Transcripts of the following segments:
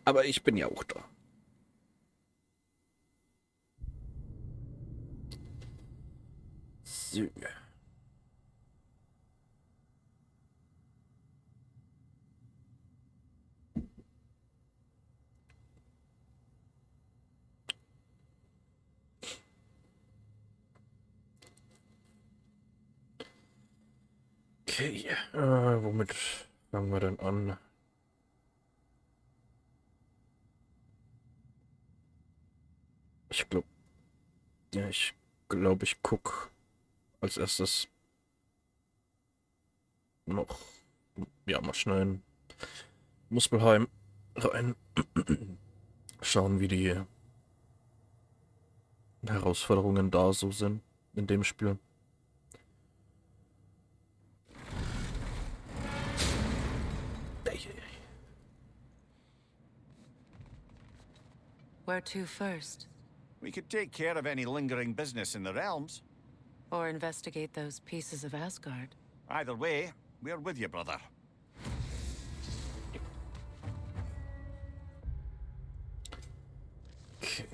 Aber ich bin ja auch da. So. Okay, womit fangen wir denn an? Ich glaube, ich guck als erstes noch, ja, mal schnell in Muspelheim rein. Schauen, wie die Herausforderungen da so sind in dem Spiel. Where to first? We could take care of any lingering business in the realms. Or investigate those pieces of Asgard? Either way, we're with you, brother. Okay.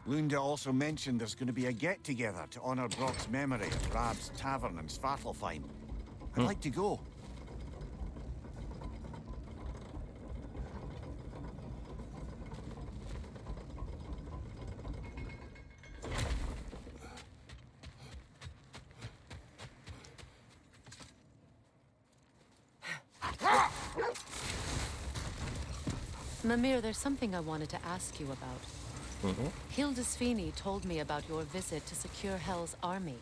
Lunda also mentioned there's going to be a get-together to honor Brock's memory at Rab's Tavern in Svartalfheim. I'd like to go. Mimir, there's something I wanted to ask you about. Hildisvini told me about your visit to secure Hel's army,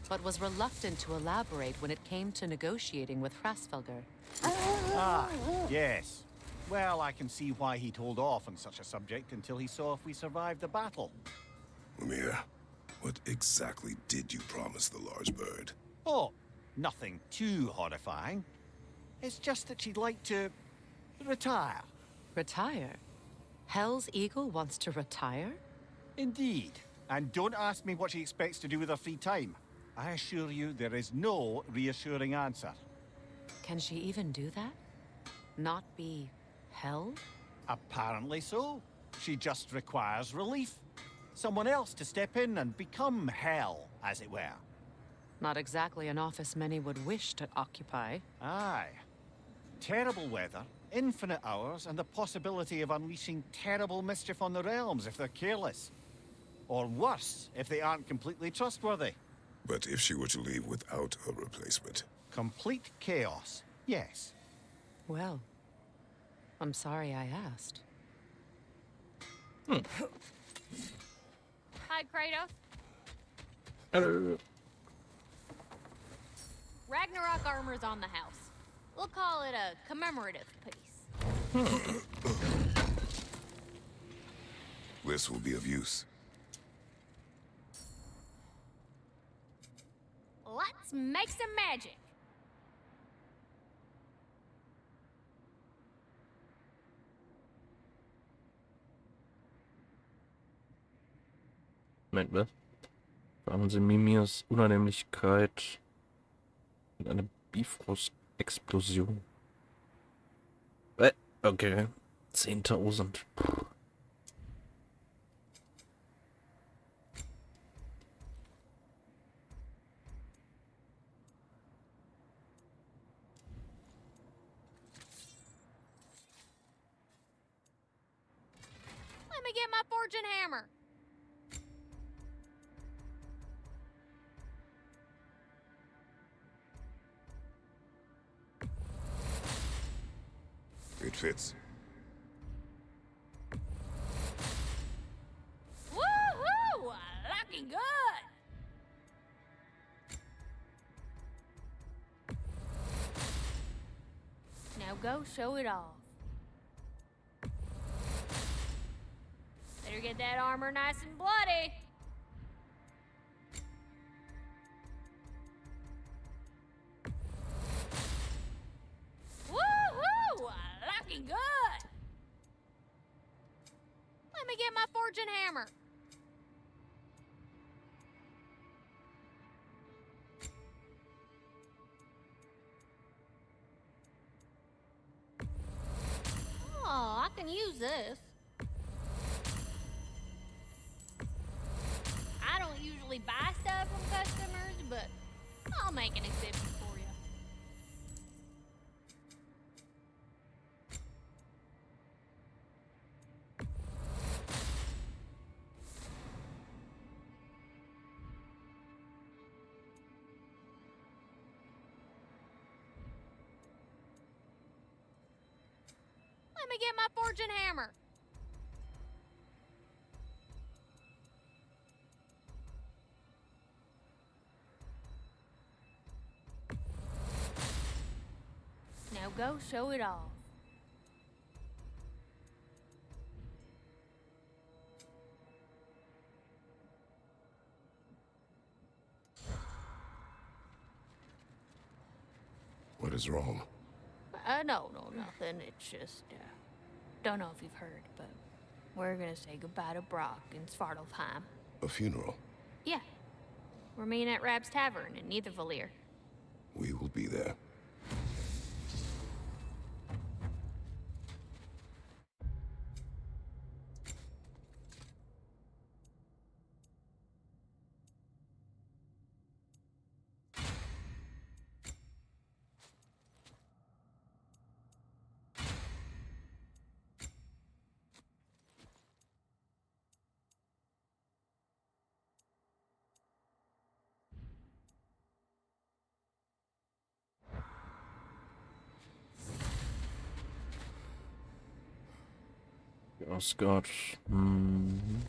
but was reluctant to elaborate when it came to negotiating with Hrasfelger. Ah, yes. Well, I can see why he'd hold off on such a subject until he saw if we survived the battle. Mimir, what exactly did you promise the large bird? Oh, nothing too horrifying. It's just that she'd like to retire. Retire? Hel's eagle wants to retire? Indeed. And don't ask me what she expects to do with her free time. I assure you there is no reassuring answer. Can she even do that? Not be Hel? Apparently so. She just requires relief. Someone else to step in and become Hel, as it were. Not exactly an office many would wish to occupy. Aye. Terrible weather, infinite hours, and the possibility of unleashing terrible mischief on the realms if they're careless. Or worse, if they aren't completely trustworthy. But if she were to leave without a replacement? Complete chaos, yes. Well, I'm sorry I asked. Hi, Kratos. Hello. Ragnarök armor's on the house. We'll call it a commemorative piece. This will be of use. Let's make some magic. Moment, was? Fahren Sie Mimirs Unannehmlichkeit in eine Bifrost-Explosion. Okay. 10.000. me get my fortune hammer. It fits. Woohoo! Looking good. Now go show it off. Better get that armor nice and bloody. Woohoo! Looking good. Let me get my fortune hammer. Oh, I can use this. I don't usually buy stuff from customers, but I'll make an exception for you. Let me get my fortune hammer. Now go show it off. What is wrong? No, nothing. It's just, don't know if you've heard, but we're gonna say goodbye to Brock in Svartalfheim. A funeral? Yeah. We're meeting at Rab's Tavern in Nethervalir. We will be there. Oh Gott. Mhm.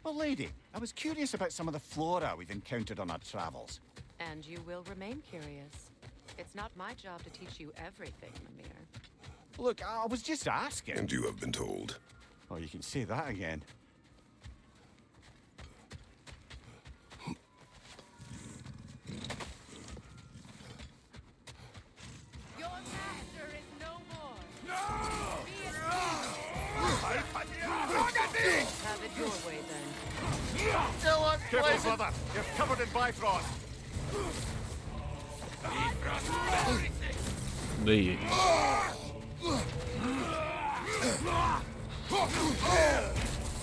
Well, lady, I was curious about some of the flora we've encountered on our travels. And you will remain curious. It's not my job to teach you everything, Mimir. Look, I was just asking. And you have been told. Oh, you can say that again. Your master is no more. Have it your way, then. Careful, brother. You're covered in Bifrost. Nee.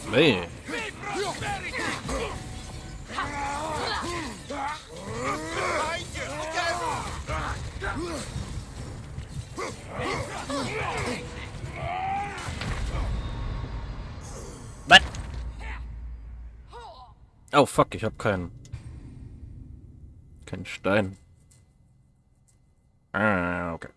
Nee. Was? Oh fuck, ich hab keinen Stein. Ah, okay.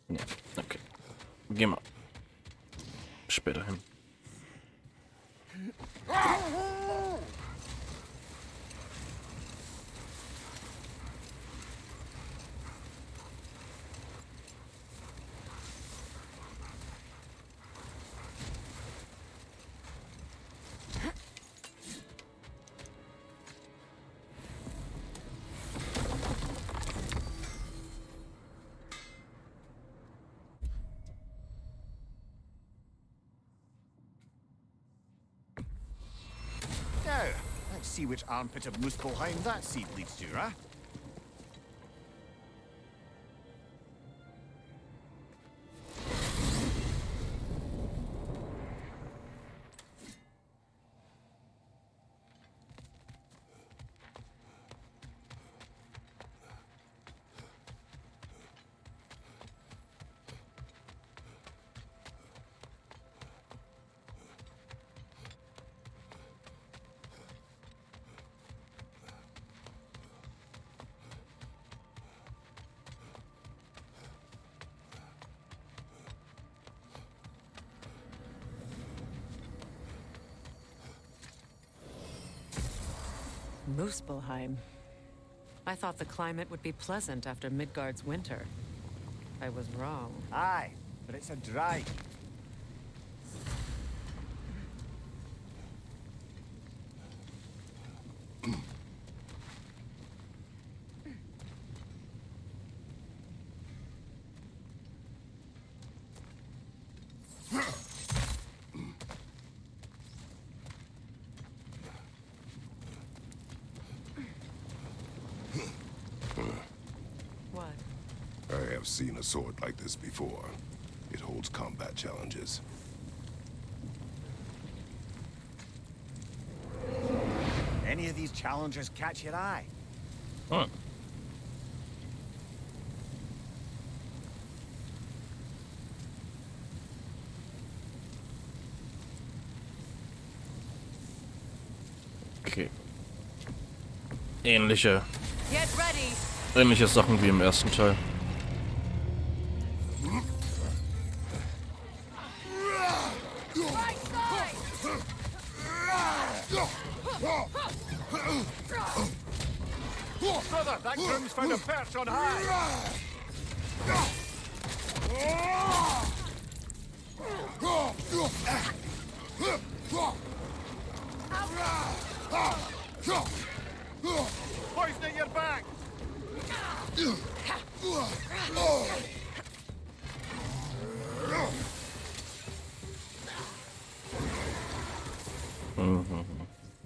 Ja, okay. Geh mal. Später hin. Let's see which armpit of Muspelheim that seed leads to, huh? Muspelheim. I thought the climate would be pleasant after Midgard's winter. I was wrong. Aye, but it's a drag. What? I have seen a sword like this before. It holds combat challenges. Any of these challenges catch your eye? Huh. Okay. Ähnliche Get ready! Sachen wie im ersten Teil. Brother, that groom's found a perch on high! Poisoning your back!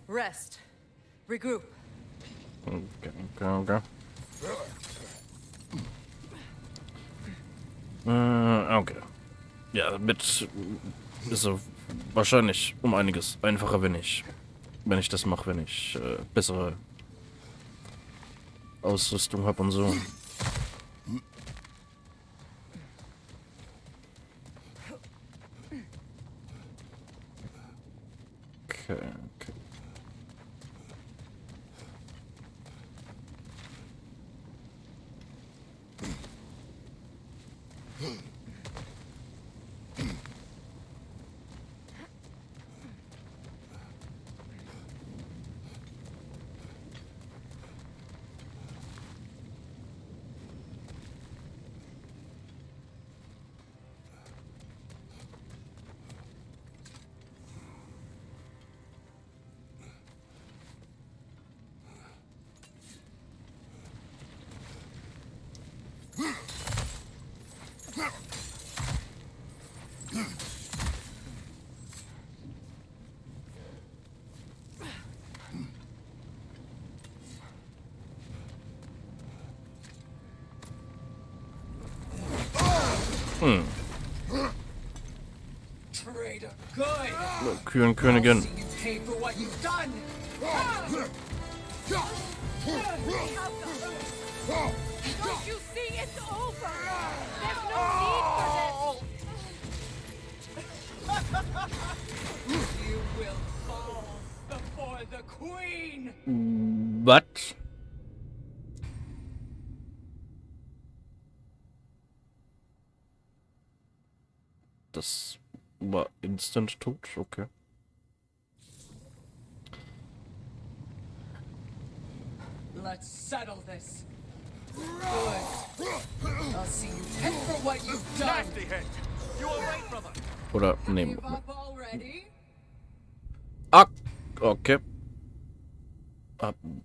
Rest. Regroup. Okay. Okay. Ja, damit ist es wahrscheinlich um einiges einfacher, wenn ich das mache, wenn ich bessere Ausrüstung habe und so. Okay. Traitor, good. Königin. See you pay for what you've done. Don't you see it's over? There's no need for this. You will fall before the queen. What? Das war instant tot, okay. Let's settle this. Good. I'll see you pay for what you've done. Nasty hit! You all right, brother? Oder nehmen Give wir. up already? Ah, okay.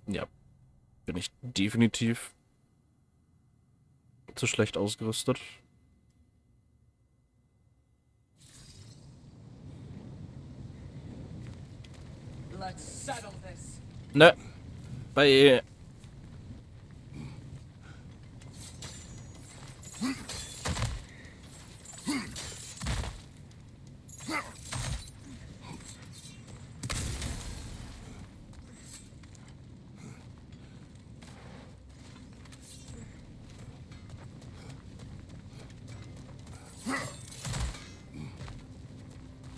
Ja. Bin ich definitiv zu schlecht ausgerüstet. Let's settle this. Ne. Bei.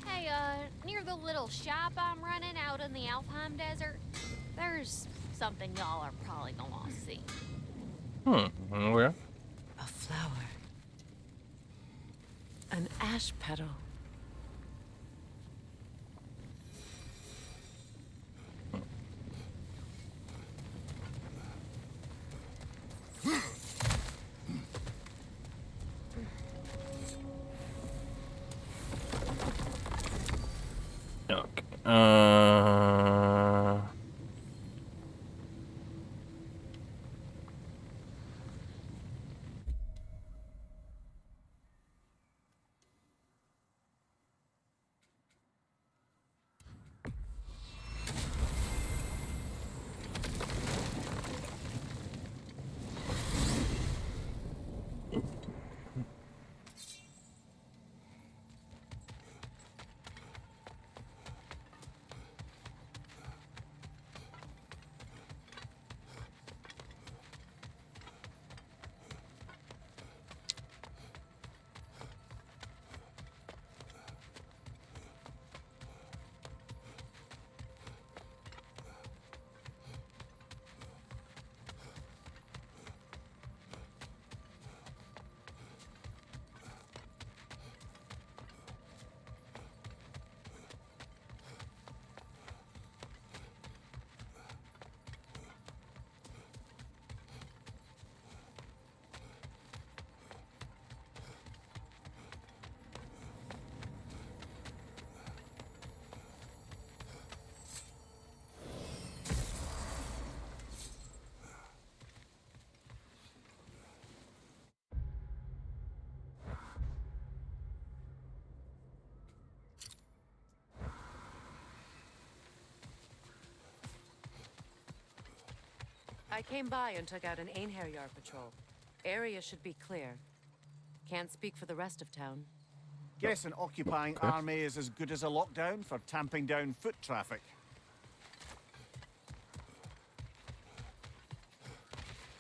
Hey, near the little shop I'm running out in the Alfheim Desert, there's something y'all are probably gonna want to see. Where? A flower. An ash petal. Okay. I came by and took out an Einherjar patrol. Area should be clear. Can't speak for the rest of town. Guess an occupying army is as good as a lockdown for tamping down foot traffic.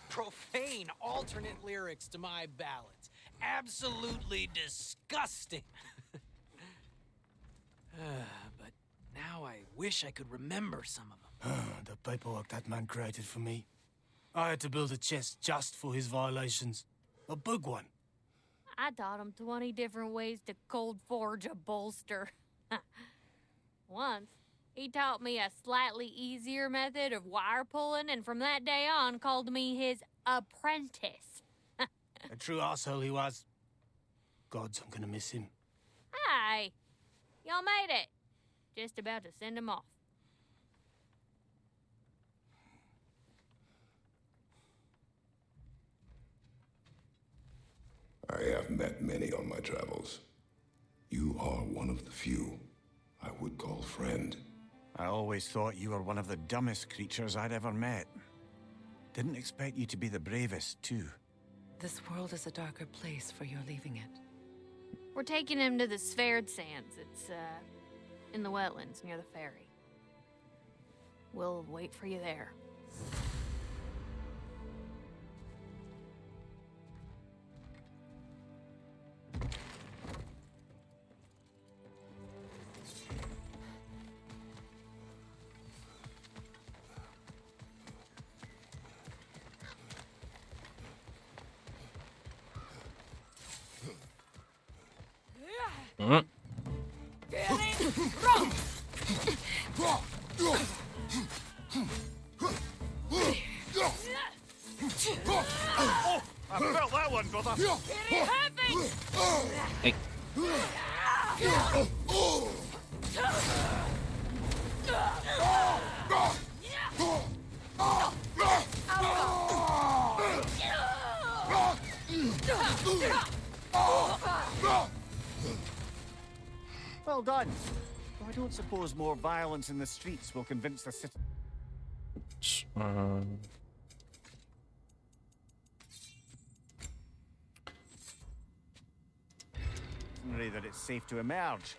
Profane alternate lyrics to my ballads. Absolutely disgusting. But now I wish I could remember some of them. The paperwork that man created for me. I had to build a chest just for his violations. A big one. I taught him 20 different ways to cold forge a bolster. Once, he taught me a slightly easier method of wire pulling, and from that day on called me his apprentice. A true asshole he was. Gods, I'm gonna miss him. Hi, y'all made it. Just about to send him off. I have met many on my travels. You are one of the few I would call friend. I always thought you were one of the dumbest creatures I'd ever met. Didn't expect you to be the bravest, too. This world is a darker place for your leaving it. We're taking him to the Sverd Sands. It's, in the wetlands near the ferry. We'll wait for you there. Oh, I felt that one, brother. Hey. Well done. Though I don't suppose more violence in the streets will convince the city. That it's safe to emerge.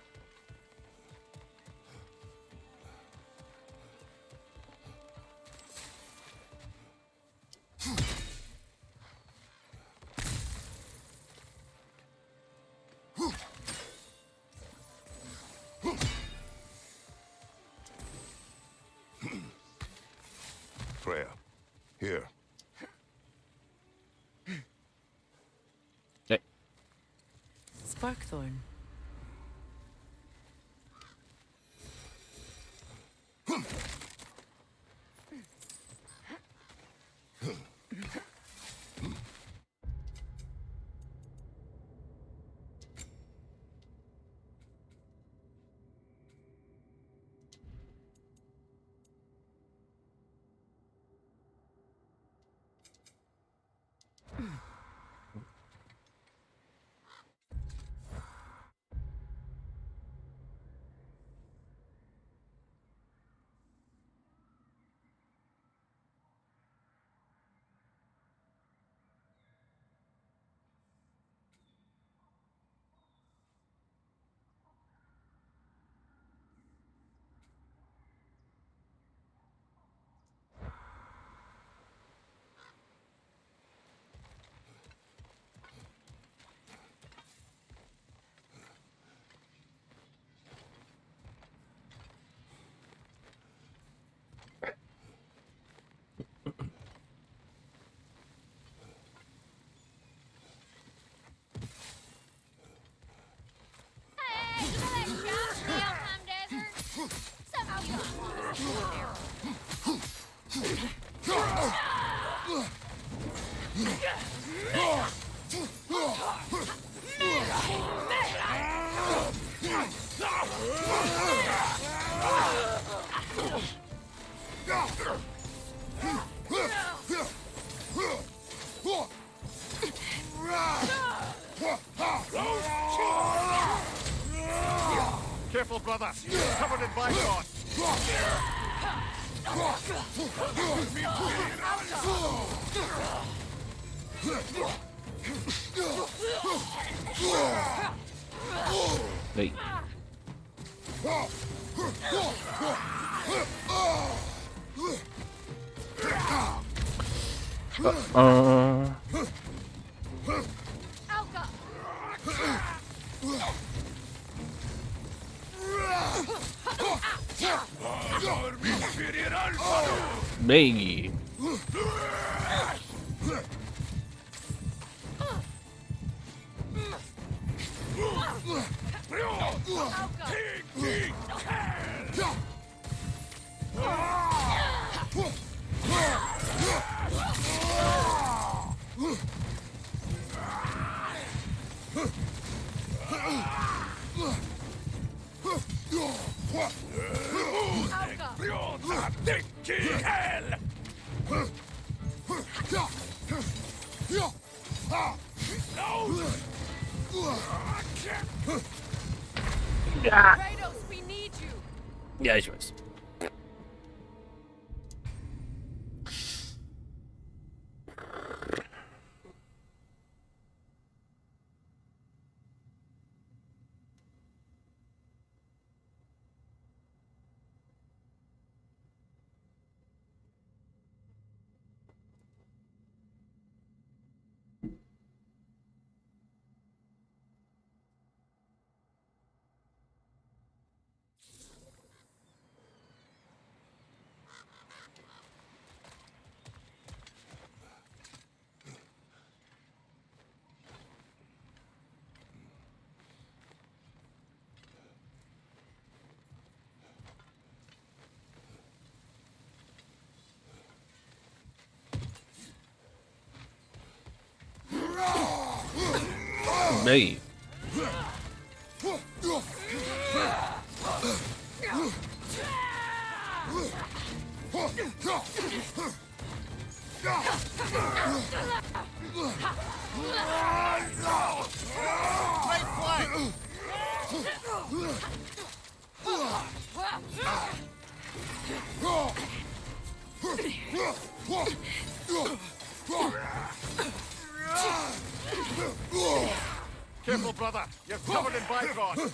Freya, here. Hey. Sparkthorn. Careful, brother. Covered in bifrost. Hey. Biggie. Kratos, we need you. Ja, ich weiß. Hey. Careful, brother. You're covered in Bifrost.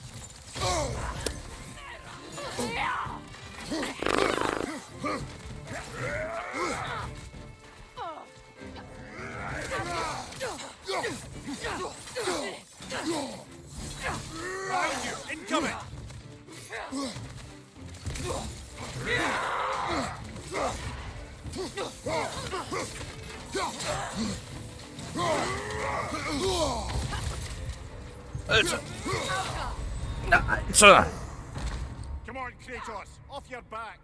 Behind you! Incoming! Alter. Na, Alter. Come on, Kratos! Off your back!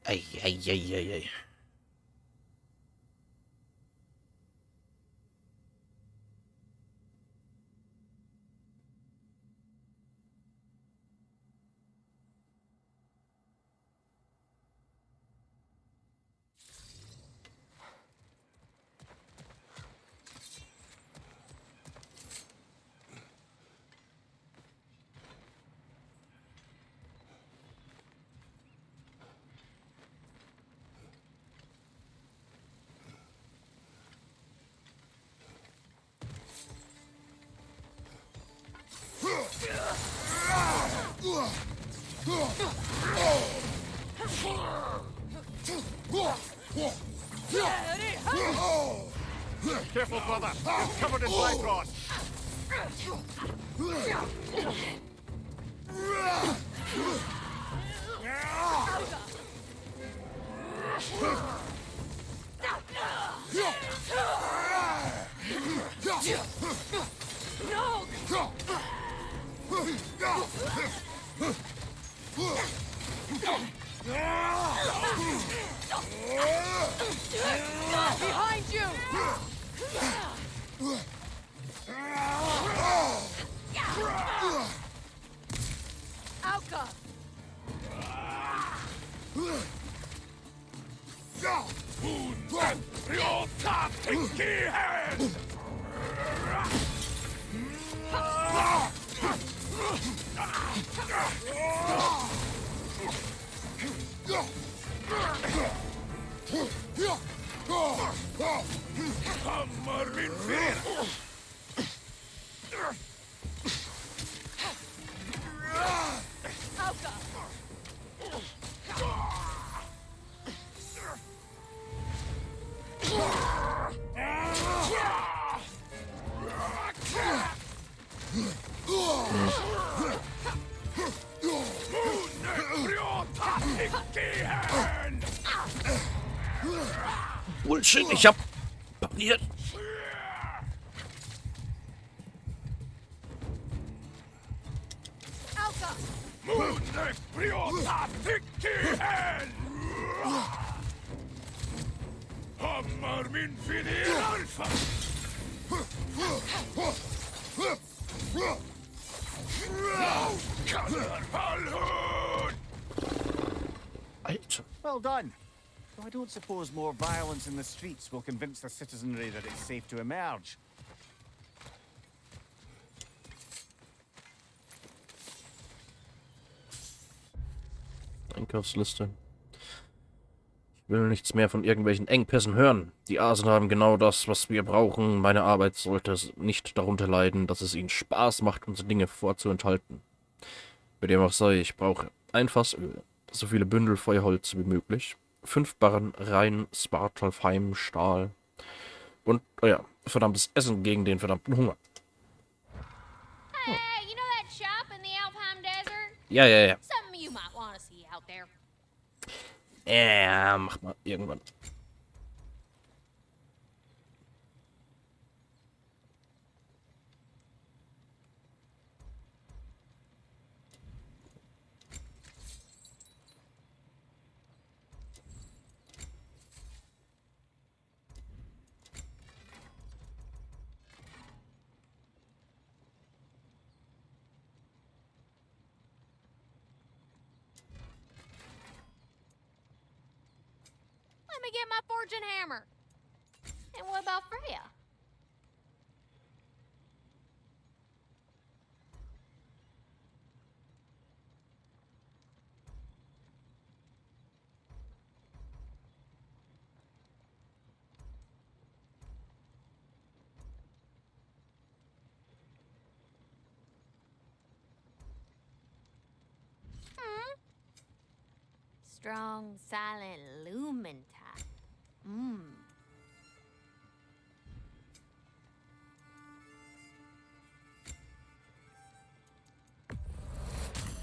Ei, ei, ei, ei, ei. Careful, brother! You're covered in Bifrost! Behind you! Alka! Bullshit, ich hab pariert. Alter. Well done. Though I don't suppose more violence in the streets will convince the citizenry that it's safe to emerge. Einkaufsliste. Ich will nichts mehr von irgendwelchen Engpässen hören. Die Asen haben genau das, was wir brauchen. Meine Arbeit sollte nicht darunter leiden, dass es ihnen Spaß macht, unsere Dinge vorzuenthalten. Wie dem auch sei, ich brauche ein Fass Öl, so viele Bündel Feuerholz wie möglich, 5 Barren rein Spartalfheim Stahl und, oh ja, verdammtes Essen gegen den verdammten Hunger. Hey, you know that shop in the Alpine Desert? Ja, ja, ja. Something you might want to see out there. Mach mal irgendwann. Let me get my fortune hammer. And what about Freya? strong, silent lumen type.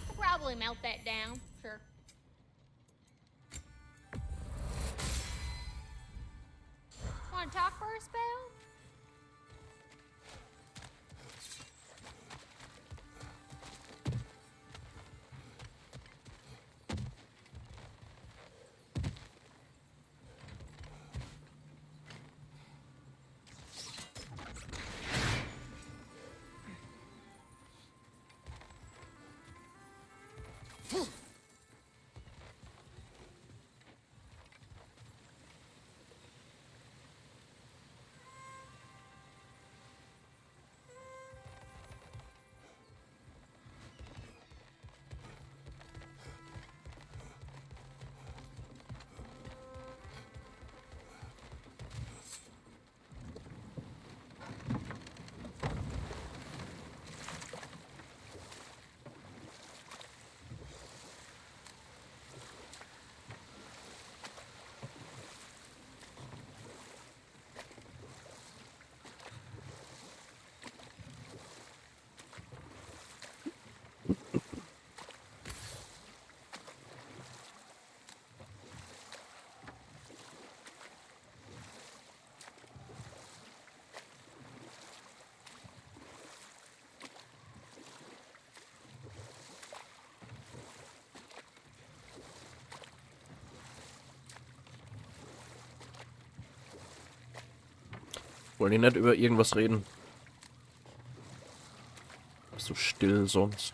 I'll probably melt that down, sure. Want to talk for a spell? Wollen die nicht über irgendwas reden? Bist du still sonst?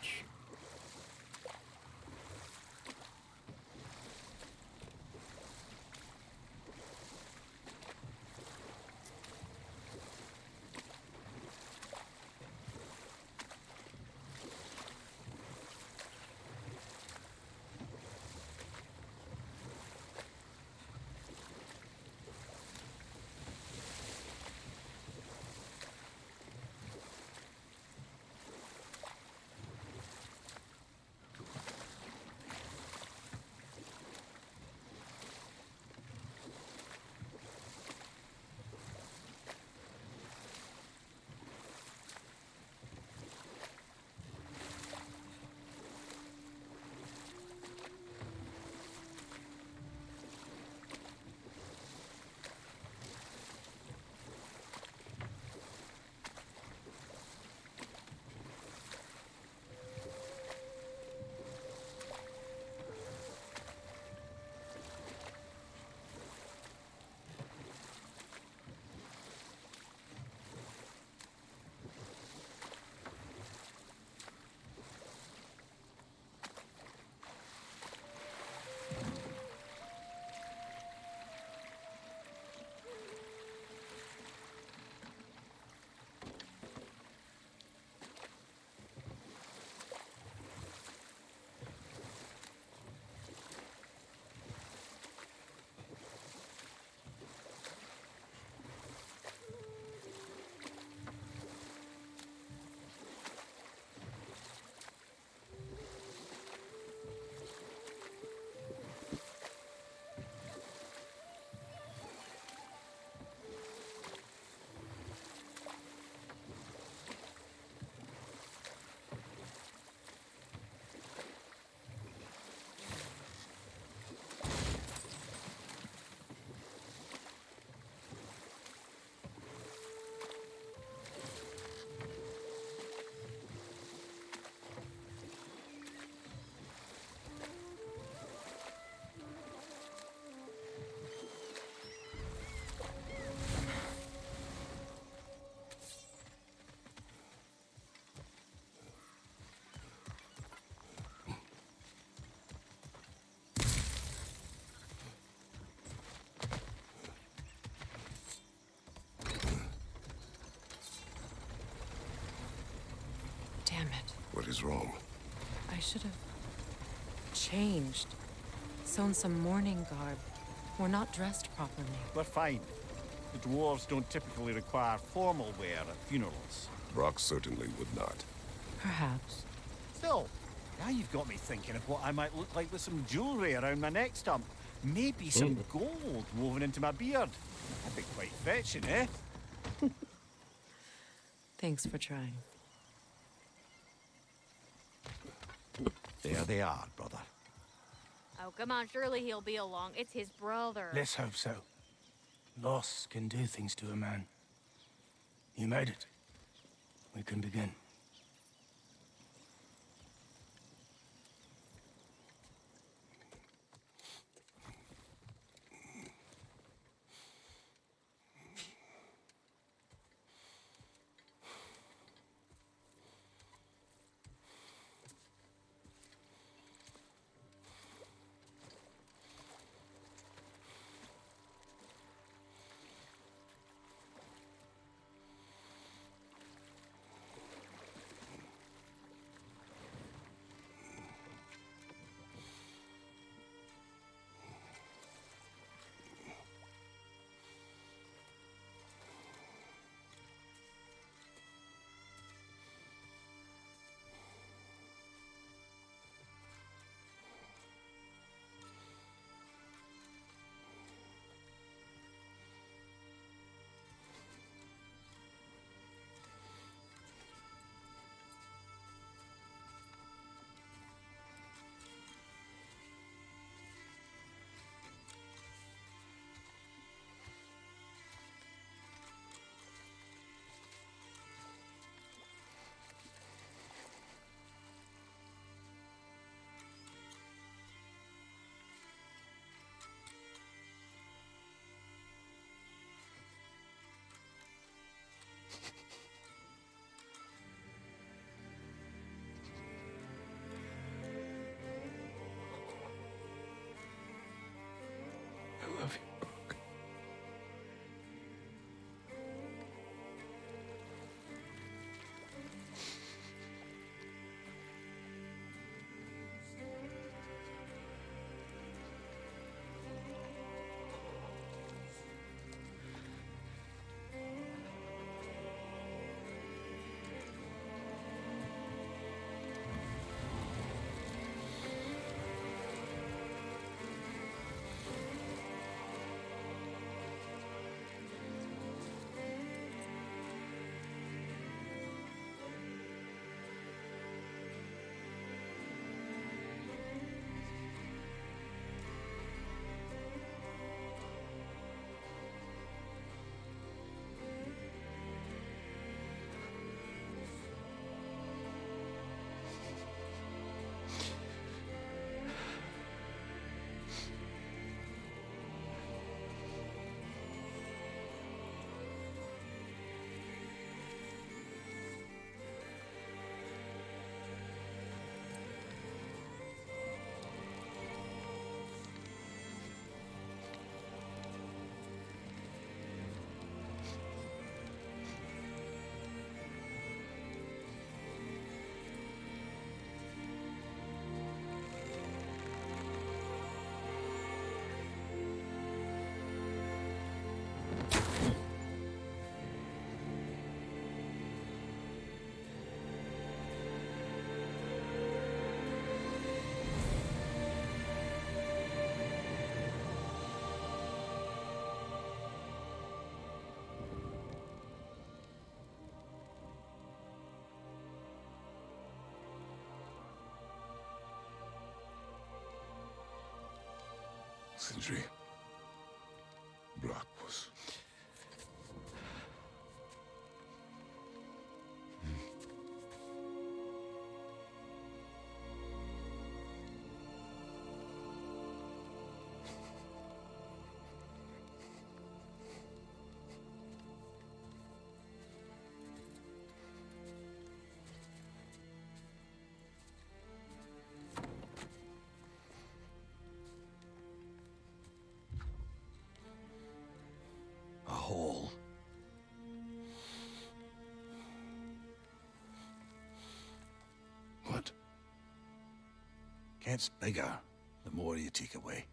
Damn it. What is wrong? I should have changed. Sewn some mourning garb. We're not dressed properly. We're fine. The dwarves don't typically require formal wear at funerals. Brock certainly would not. Perhaps. Still, Now you've got me thinking of what I might look like with some jewellery around my neck stump. Maybe some gold woven into my beard. That'd be quite fetching, eh? Thanks for trying. There they are, brother. Oh, come on, surely he'll be along. It's his brother. Let's hope so. Loss can do things to a man. You made it. We can begin. I love you. Sindri. Blackpuss. A hole. What? Gets bigger the more you take away.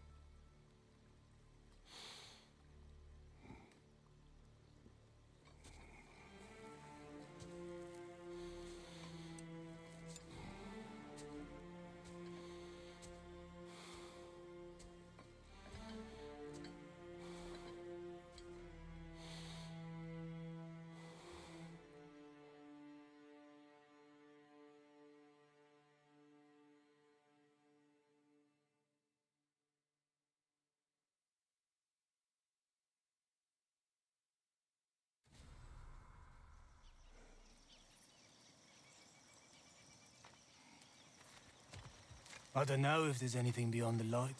I don't know if there's anything beyond the light.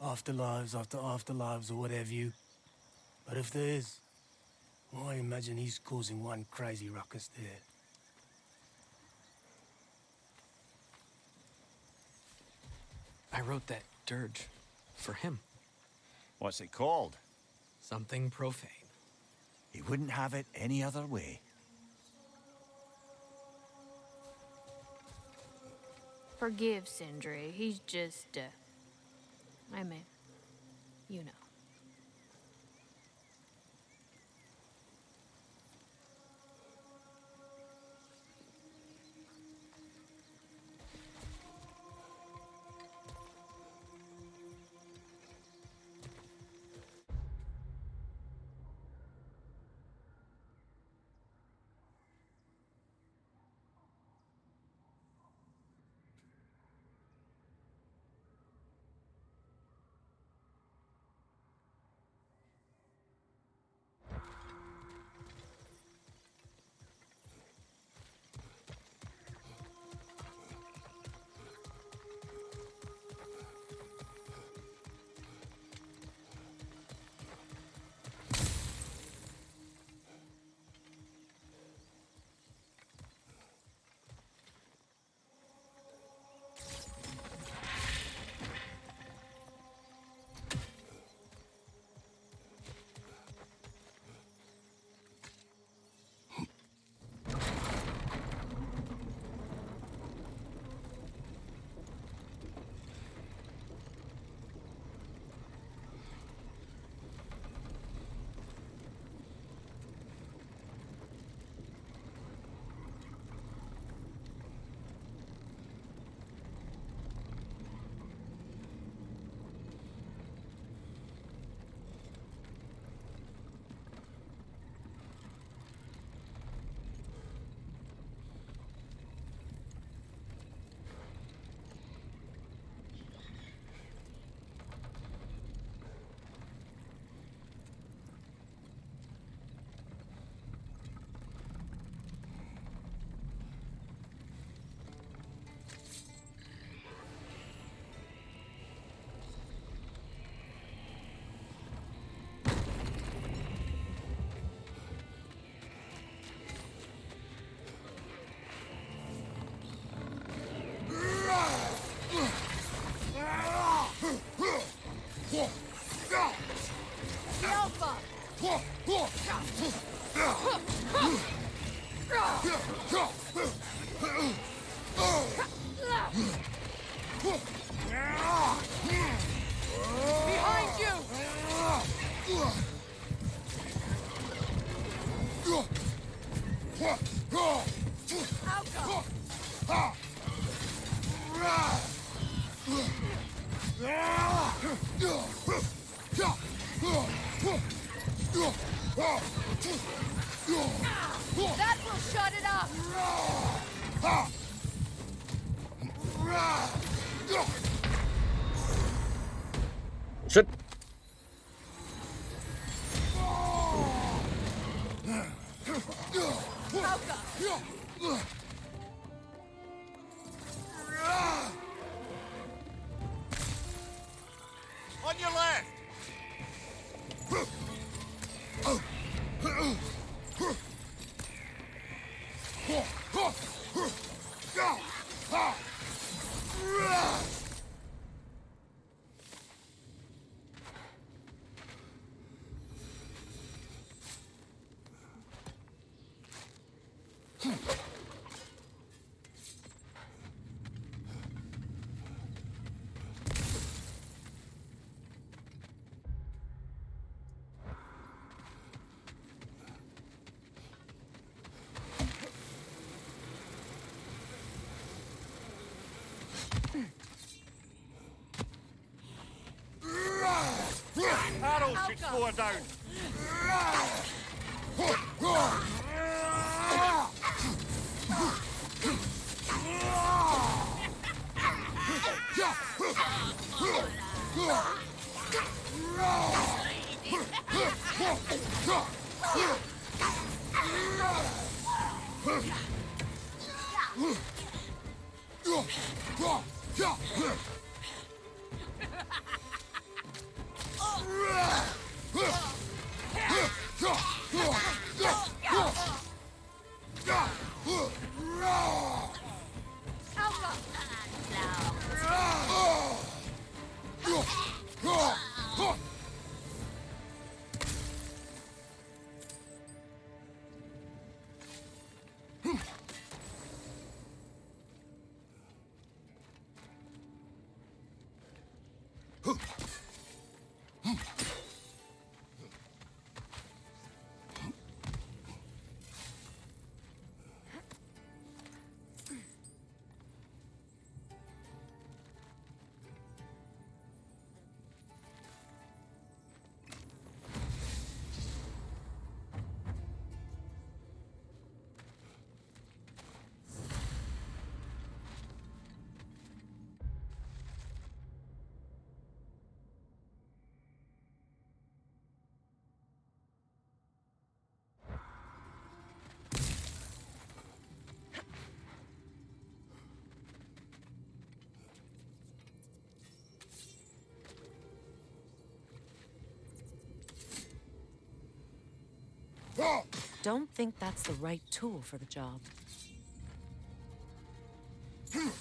Afterlives after afterlives or whatever you. But if there is, I imagine he's causing one crazy ruckus there. I wrote that dirge for him. What's it called? Something profane. He wouldn't have it any other way. Forgive Sindri. He's just, I mean, you know. Behind you! That will shut it up! Shit. On your left! Arrows should slow her down. don't think that's the right tool for the job. Hm.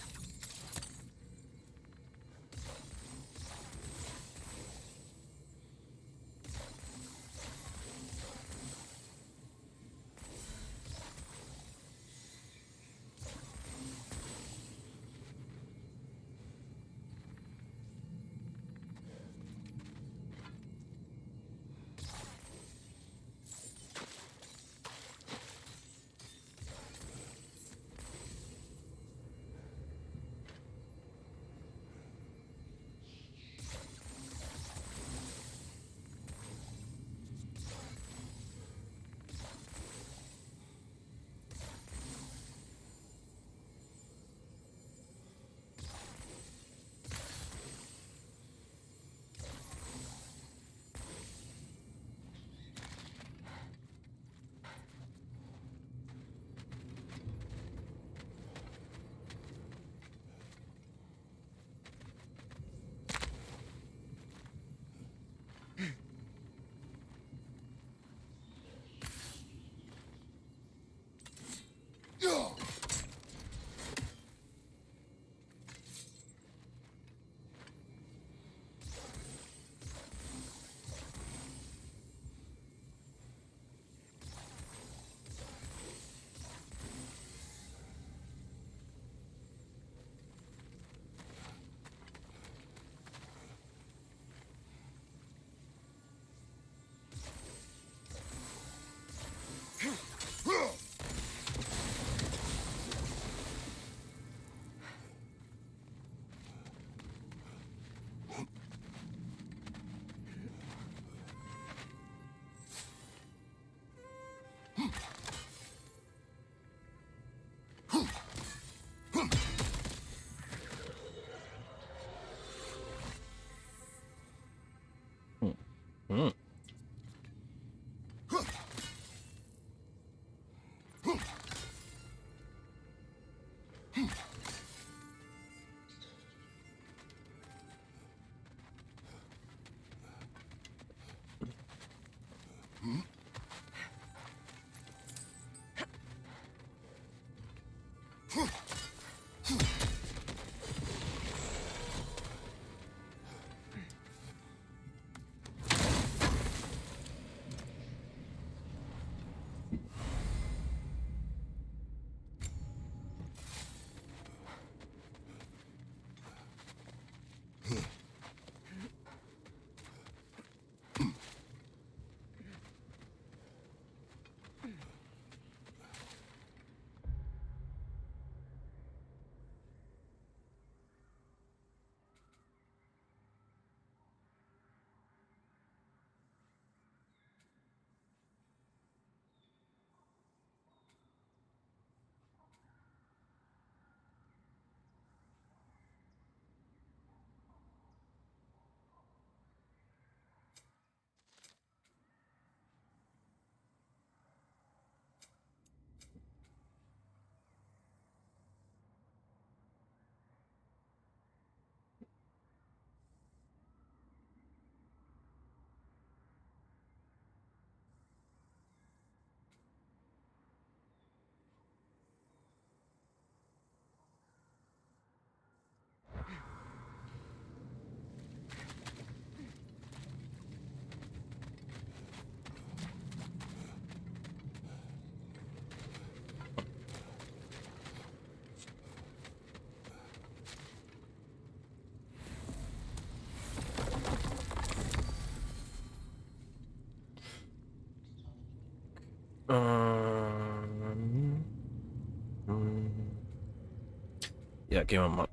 Ja, gehen wir mal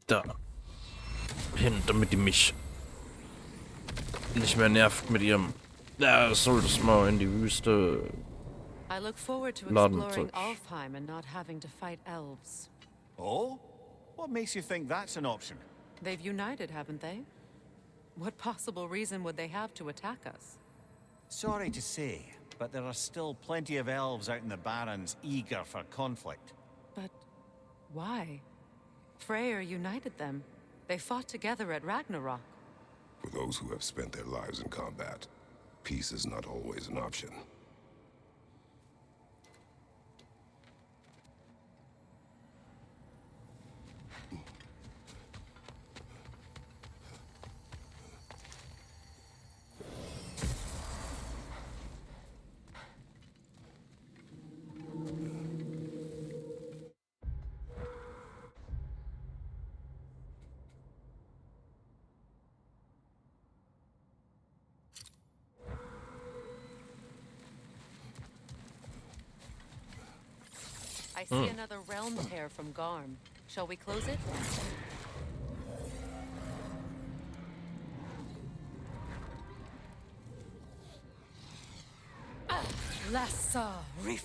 da hin, damit die mich nicht mehr nervt mit ihrem, ja, soll das mal in die Wüste I look forward to laden. exploring Alfheim and not having to fight elves. Oh? What makes you think that's an option? They've united, haven't they? What possible reason would they have to attack us? Sorry to say, but there are still plenty of elves out in the Barrens eager for conflict. But why? Freyr united them. They fought together at Ragnarök. For those who have spent their lives in combat, peace is not always an option. I see another realm tear from Garm. Shall we close it? Lassa Reef.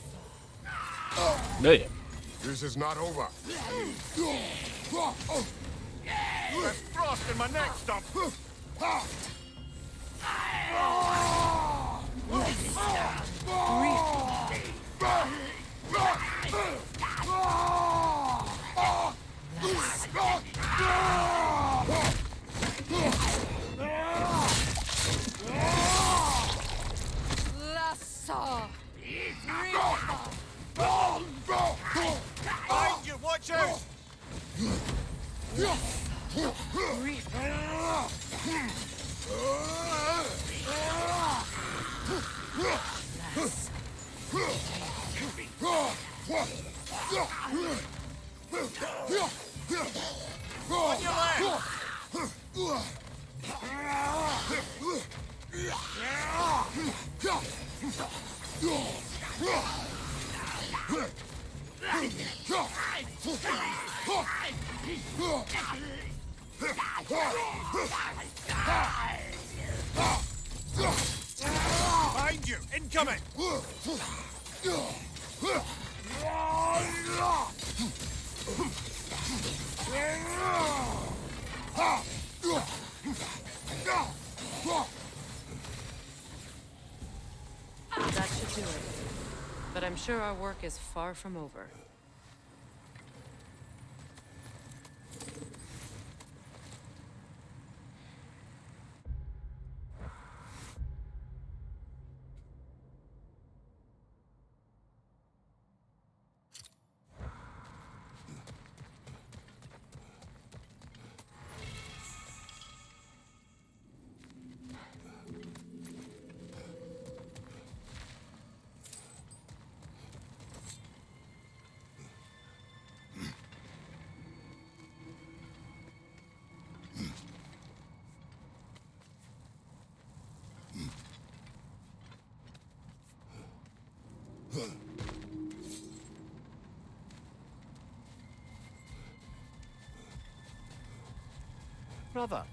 Nee. This is not over. There's frost in my neck stump. Lassa. Behind you, watch out! On your left! Behind you! Incoming! That should do it. But I'm sure our work is far from over. Brother,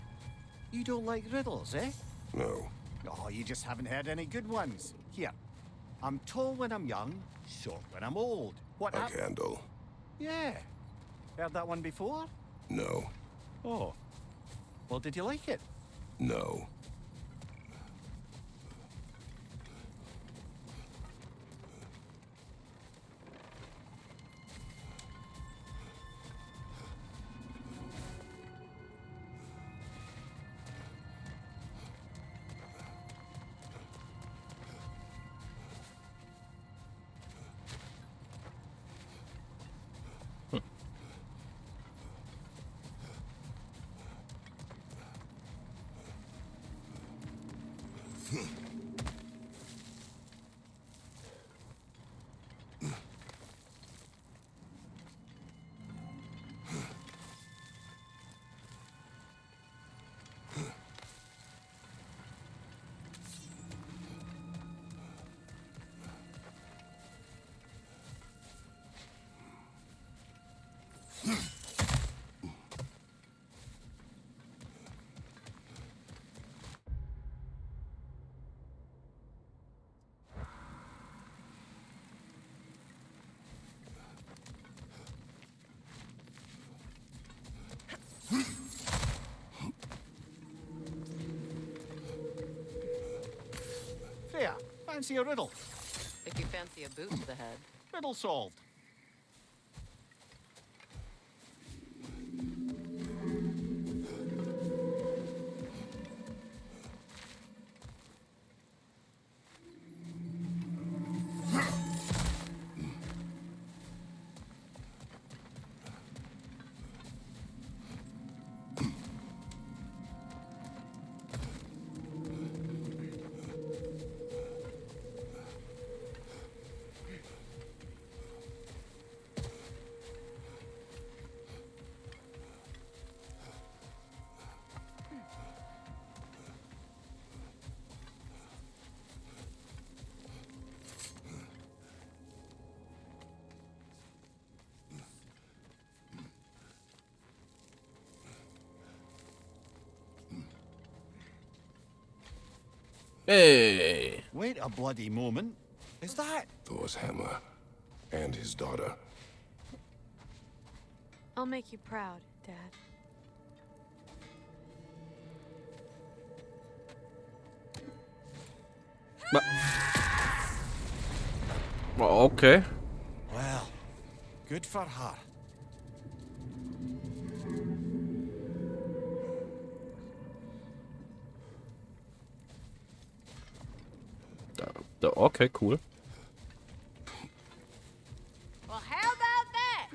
you don't like riddles, eh? No. Oh, you just haven't heard any good ones. Here, I'm tall when I'm young, short when I'm old. What A candle. Yeah. Heard that one before? No. Oh. Well, did you like it? No. There, fancy a riddle. If you fancy a boot to the head. Riddle solved. Hey. Wait a bloody moment. Is that? Thor's hammer and his daughter. I'll make you proud, Dad. Well, okay. Well, good for her. Okay, cool. Well, how about that?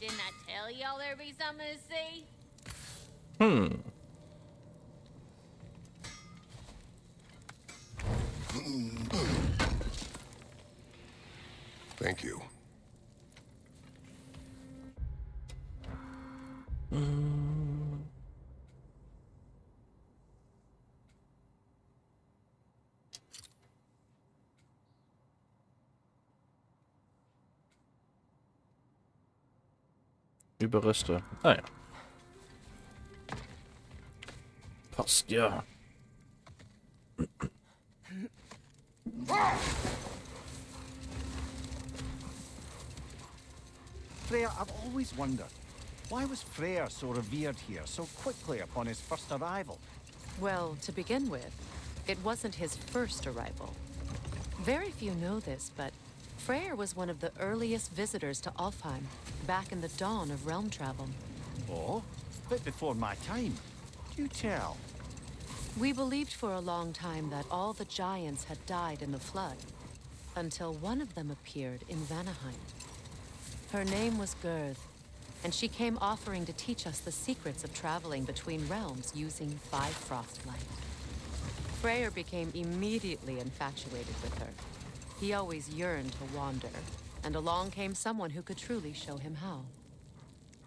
Didn't I tell y'all there'd be something to see? Thank you. Überreste. Ah ja. Passt, ja. Freya, I've always wondered, why was Freyr so revered here so quickly upon his first arrival? Well, to begin with, it wasn't his first arrival. Very few know this, but Freyr was one of the earliest visitors to Alfheim, back in the dawn of realm travel. Oh, bit before my time. Do tell. We believed for a long time that all the giants had died in the flood, until one of them appeared in Vanaheim. Her name was Gerd, and she came offering to teach us the secrets of traveling between realms using Bifrost light. Freyr became immediately infatuated with her. He always yearned to wander, and along came someone who could truly show him how.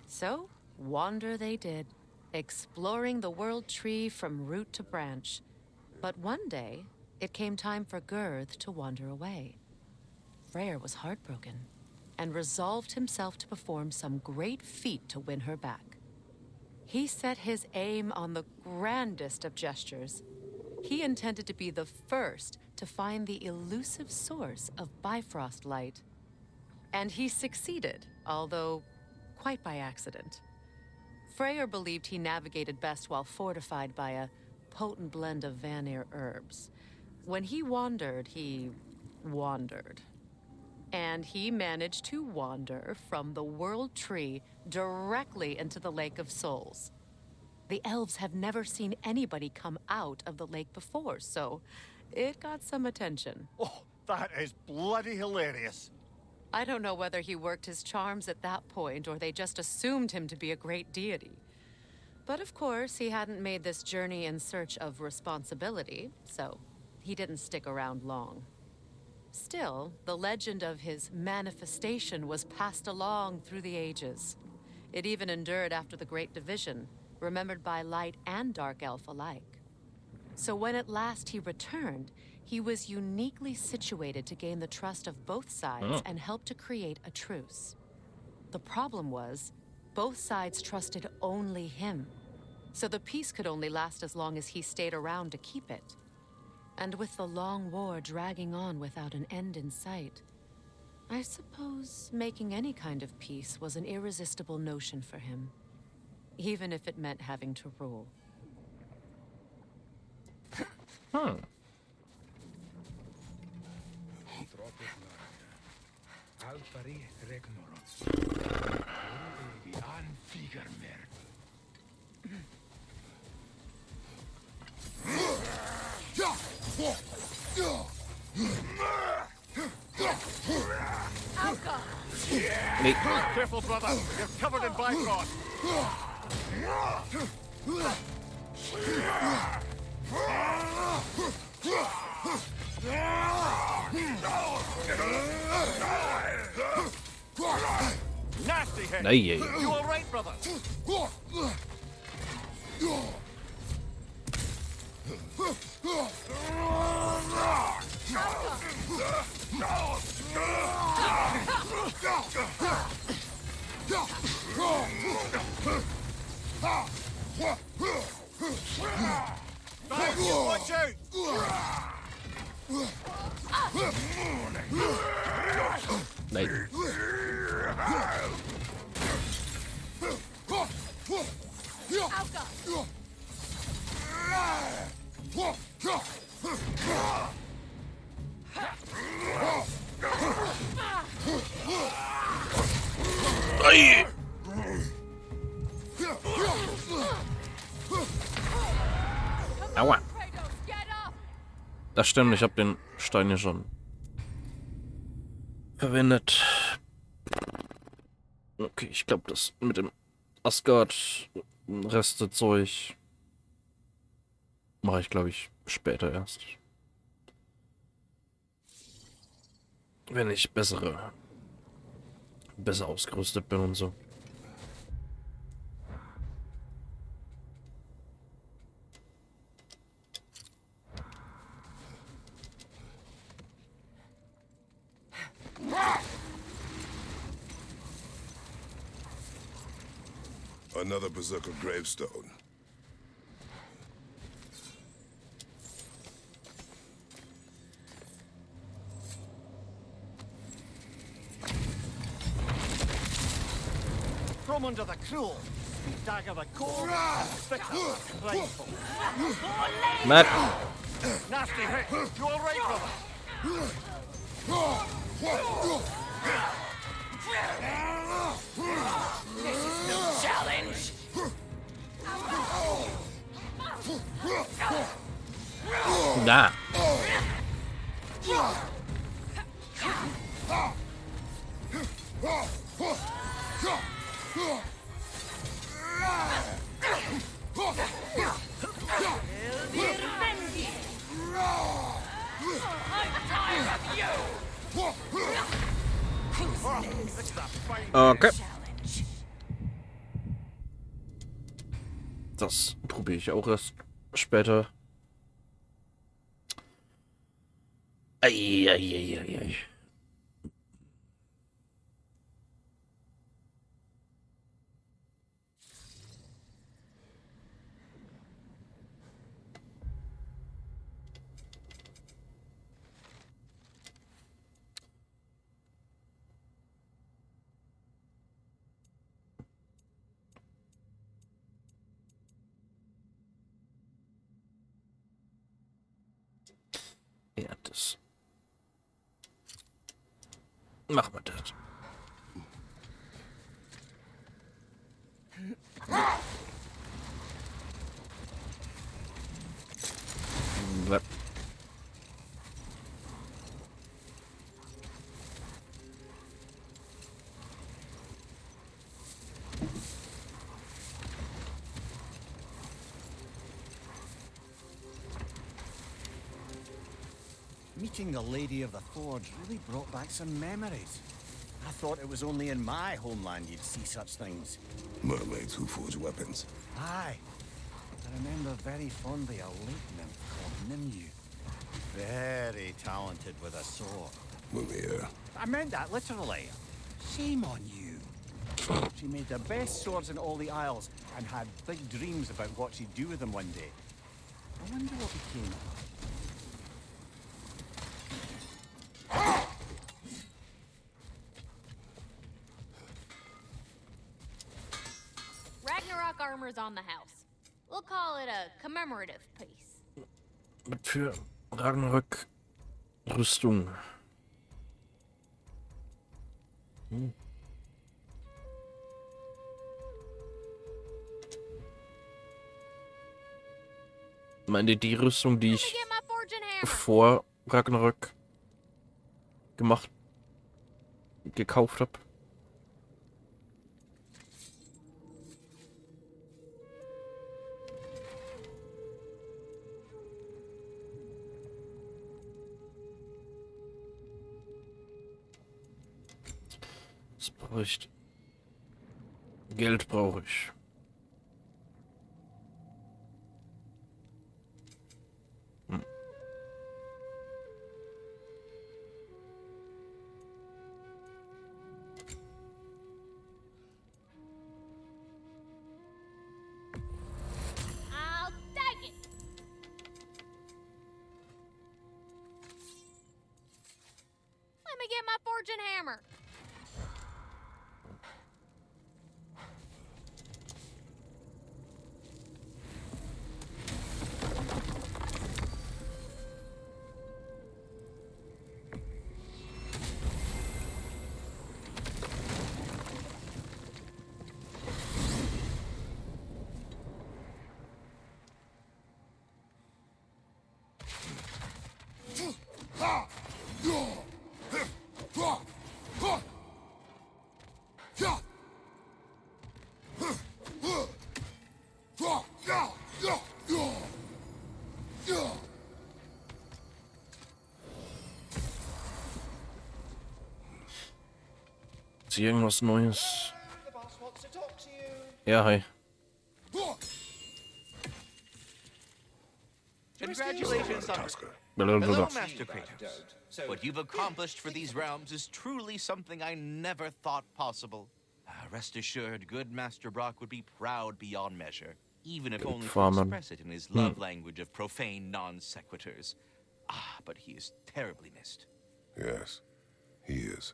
So, wander they did, exploring the world tree from root to branch. But one day, it came time for Girth to wander away. Freyr was heartbroken, and resolved himself to perform some great feat to win her back. He set his aim on the grandest of gestures. He intended to be the first to find the elusive source of Bifrost light. And he succeeded, although quite by accident. Freyr believed he navigated best while fortified by a potent blend of Vanir herbs. When he wandered, he wandered. And he managed to wander from the World Tree directly into the Lake of Souls. The elves have never seen anybody come out of the lake before, so it got some attention. Oh, that is bloody hilarious. I don't know whether he worked his charms at that point or they just assumed him to be a great deity. But of course, he hadn't made this journey in search of responsibility, so he didn't stick around long. Still, the legend of his manifestation was passed along through the ages. It even endured after the Great Division, remembered by light and dark elf alike. So when at last he returned, he was uniquely situated to gain the trust of both sides and help to create a truce. The problem was, both sides trusted only him. So the peace could only last as long as he stayed around to keep it. And with the long war dragging on without an end in sight, I suppose making any kind of peace was an irresistible notion for him, even if it meant having to rule. Careful, brother. You're covered in Bifrost. Nasty head. Nee, You all right, brother? Watch out! Nein. Ei. Aua. Das stimmt, ich habe den Stein hier schon verwendet. Okay, ich glaube, das mit dem Asgard-Reste-Zeug mache ich, glaube ich, später erst. Wenn ich besser ausgerüstet bin und so. Another berserker gravestone. From under the cruel, dagger the cold, bitter, prideful. Matt. Nasty hit. You all right, brother? This is no challenge. Da. Okay. Das probiere ich auch erst später. Eieieiei. Ja, das. Machen wir das. Meeting the Lady of the Forge really brought back some memories. I thought it was only in my homeland you'd see such things. Mermaids who forge weapons. Aye. I remember very fondly a lake nymph called Nimue. Very talented with a sword. Mumia. I meant that literally. Shame on you. She made the best swords in all the Isles and had big dreams about what she'd do with them one day. I wonder what became of her. Ragnarök armor's on the house. We'll call it a commemorative piece. Für Ragnarök Rüstung. Meine die Rüstung, die ich Get my fortune hammer. vor Ragnarök gekauft habe. Das brauche ich. Geld brauche ich. I'll take it. Let me get my fortune hammer. Ist hier irgendwas Neues? Ja, hi. Congratulations on... Blablabla. Hello, Master Kratos. What you've accomplished for these realms is truly something I never thought possible. Rest assured, good Master Brock would be proud beyond measure, even if only to Farman. express it in his love language of profane non-sequiturs. But he is terribly missed. Yes, he is.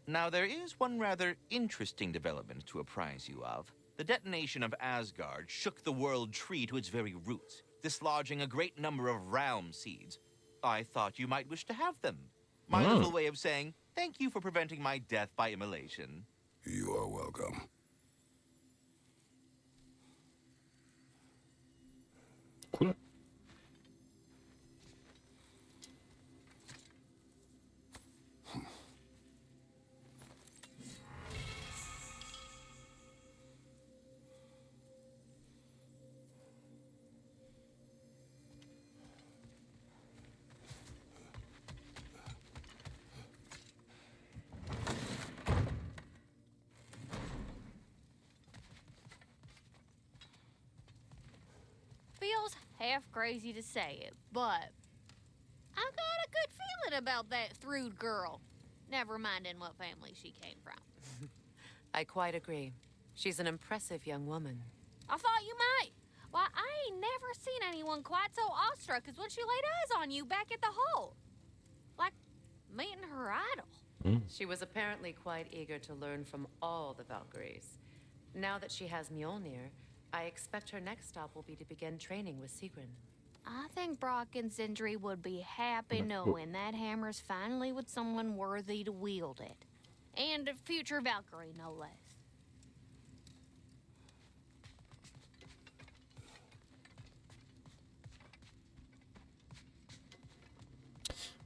Now, there is one rather interesting development to apprise you of. The detonation of Asgard shook the world tree to its very roots, dislodging a great number of realm seeds. I thought you might wish to have them. My little way of saying, thank you for preventing my death by immolation. You are welcome. Cool. Feels half crazy to say it, but I got a good feeling about that Thrud girl. Never minding what family she came from. I quite agree. She's an impressive young woman. I thought you might. Why, I ain't never seen anyone quite so awestruck as when she laid eyes on you back at the hole. Like meeting her idol. She was apparently quite eager to learn from all the Valkyries. Now that she has Mjolnir, I expect her next stop will be to begin training with Sigrun. I think Brock and Sindri would be happy knowing that hammer's finally with someone worthy to wield it. And a future Valkyrie, no less.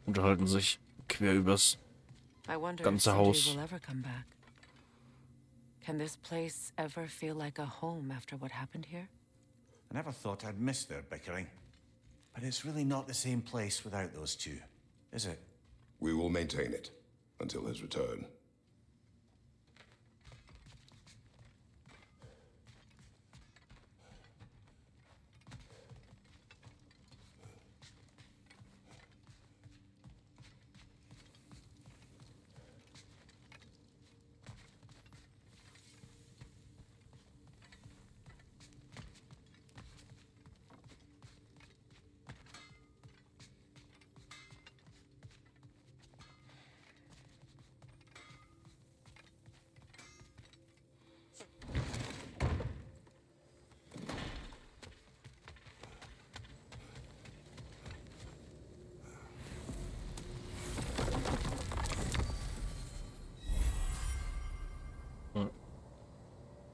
Unterhalten sich quer übers I wonder if ganze Sindri Haus. will ever come back. Can this place ever feel like a home after what happened here? I never thought I'd miss their bickering. But it's really not the same place without those two, is it? We will maintain it until his return.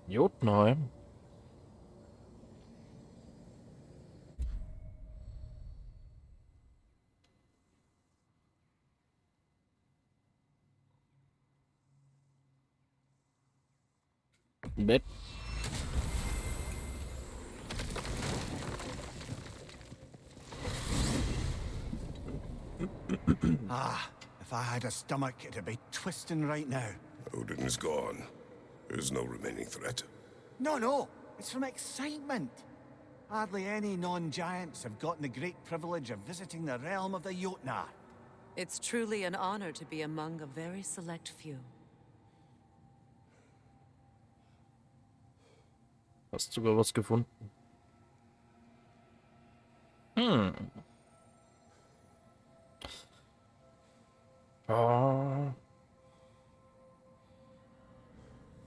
Jotunheim. Bett. If I had a stomach, it'd be twisting right now. Odin is gone. There's no remaining threat. No, it's from excitement. Hardly any non-giants have gotten the great privilege of visiting the realm of the Jotnar. It's truly an honor to be among a very select few. Hast sogar was gefunden. Ah.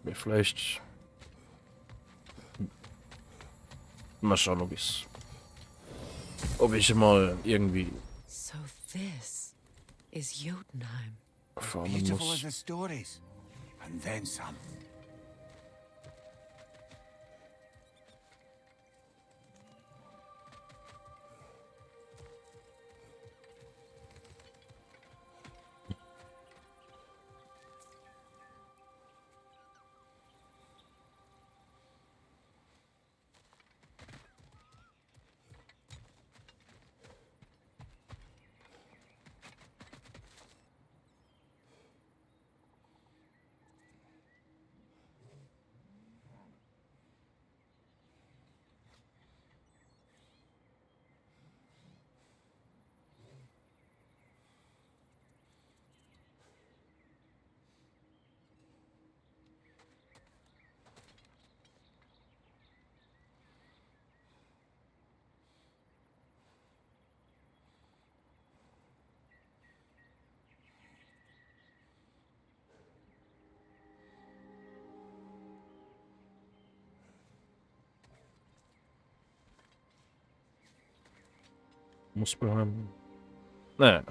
Mir vielleicht. Mal schauen, ob ich mal irgendwie So this is Jotunheim. farmen Beautiful as muss. the stories. And then some. Muss bleiben. Naja.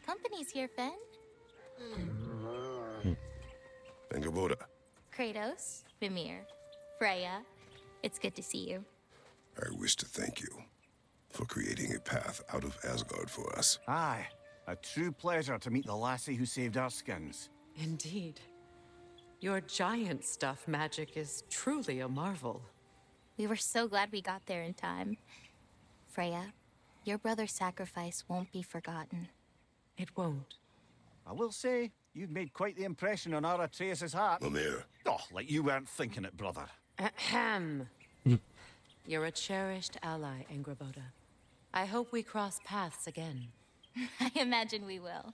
Company's here, Finn. Angerboda, Kratos, Mimir, Freya. It's good to see you. I wish to thank you for creating a path out of Asgard for us. Aye, a true pleasure to meet the lassie who saved our skins. Indeed. Your giant stuff magic is truly a marvel. We were so glad we got there in time. Freya, your brother's sacrifice won't be forgotten. It won't. I will say, you've made quite the impression on our Atreus' heart. Mimir, Oh, like you weren't thinking it, brother. Ahem. You're a cherished ally, Angerboda. I hope we cross paths again. I imagine we will.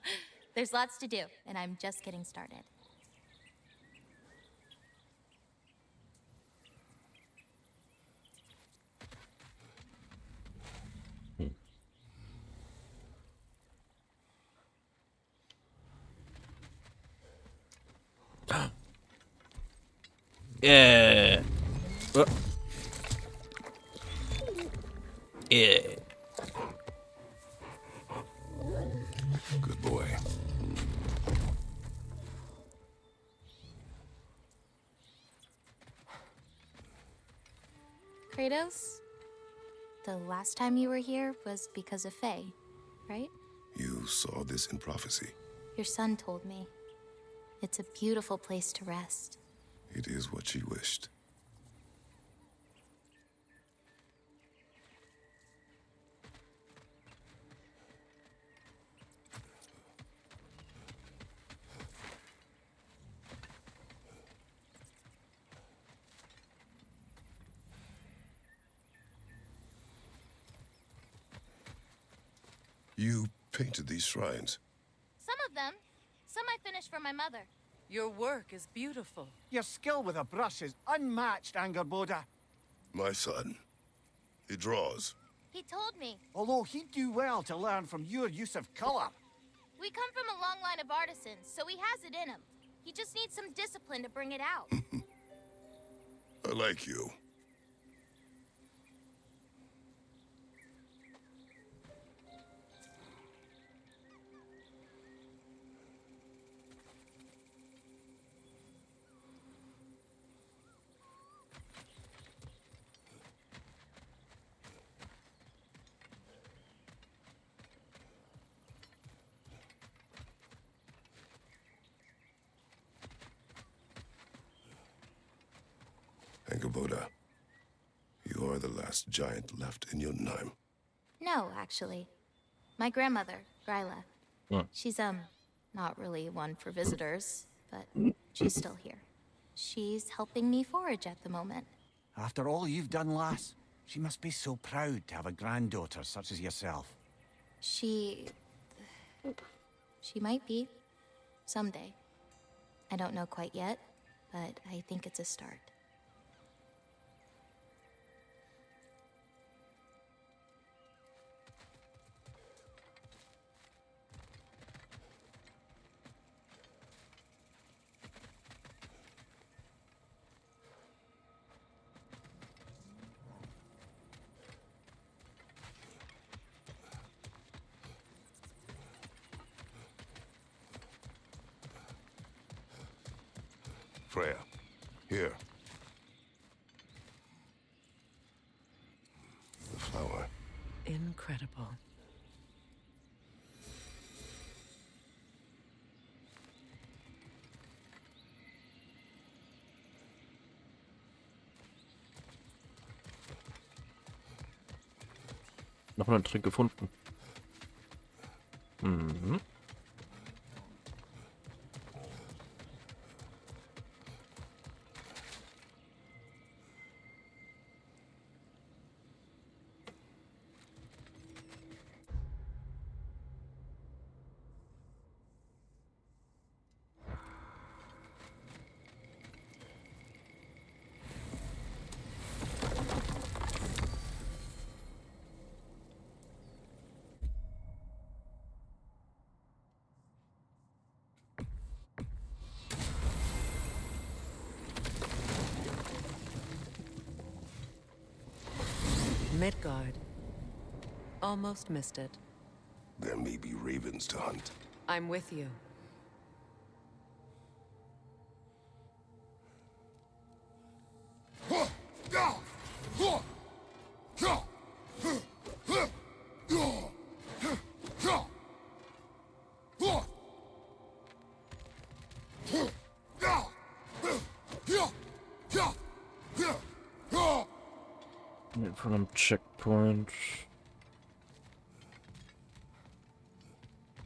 There's lots to do, and I'm just getting started. Yeah. Yeah. good boy. Kratos, the last time you were here was because of Faye, right? You saw this in prophecy. Your son told me. It's a beautiful place to rest. It is what she wished. You painted these shrines. Some of them. Some I finished for my mother. Your work is beautiful. Your skill with a brush is unmatched, Angerboda. My son, he draws. He told me. Although he'd do well to learn from your use of color. We come from a long line of artisans, so he has it in him. He just needs some discipline to bring it out. I like you. Angerboda, you are the last giant left in Jotunheim. No, actually. My grandmother, Gryla. Huh. She's, not really one for visitors, but she's still here. She's helping me forage at the moment. After all you've done, lass, she must be so proud to have a granddaughter such as yourself. She might be. Someday. I don't know quite yet, but I think it's a start. Freya, here. The flower. Incredible. Noch einen Trick gefunden. Mhm. Midgard. Almost missed it. There may be ravens to hunt. I'm with you. From einem Checkpoint.